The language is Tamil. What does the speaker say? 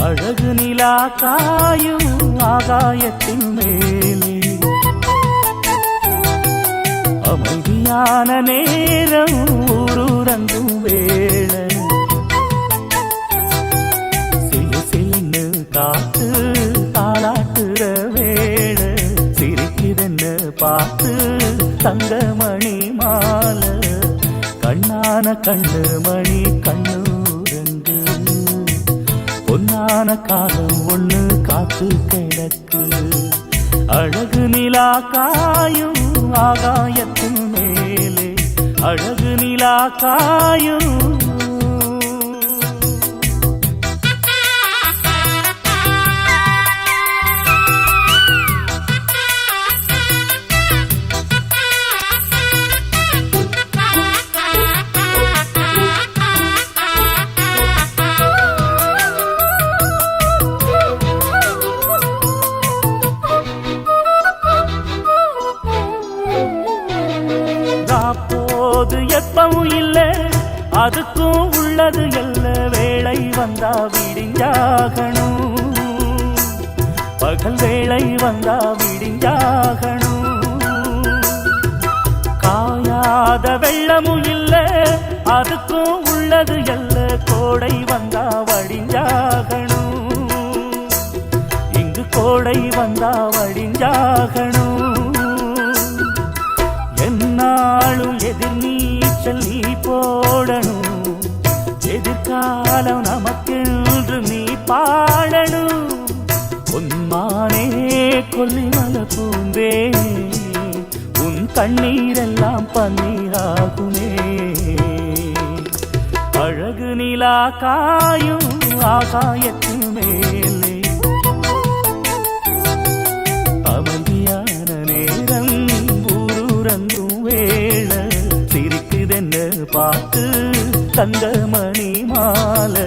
அழகு நிலா காயும் ஆகாயத்தின் மேலே அமைதியான நேரம் ஊரூரங்கும் வேளை சிலு சிலுன்னு காத்து தாளாட்டுற வேளை சிரிக்குதென்னு பார்த்து தங்கமணி மாலை கண்ணான கண்ணு மணி கண்ணூரங்கு பொன்னான காலம் ஒண்ணு காத்து கிடக்கு அழகு நிலா காயும் ஆகாயத்தின் மேலே அழகு நிலா காயும் அப்போது எப்பவும் இல்ல அதுக்கும் உள்ளது எல்ல வேளை வந்தா விடிஞ்சாகணும் பகல் வேளை வந்தா விடிஞ்சாகணும் காயாத வெள்ளமும் இல்ல அதுக்கும் உள்ளது எல்ல கோடை வந்தா வடிஞ்சாகணும் இங்கு கோடை வந்தா வடிஞ்சாகணும் என்னாலும் எதிர் நீச்சல் நீ போடணும் எதிர்காலம் நமக்கென்று நீ பாடணும் உன்மானே கொல்லிமல பூந்தே உன் கண்ணீரெல்லாம் பன்னீராகுமே அழகு நிலா காயும் ஆகாயத்தின் மேலே அமைதியான நேரம் ஊரூரங்கும் வேளை சிரிக்குதென்னு பார்த்து தங்கமணி மாலை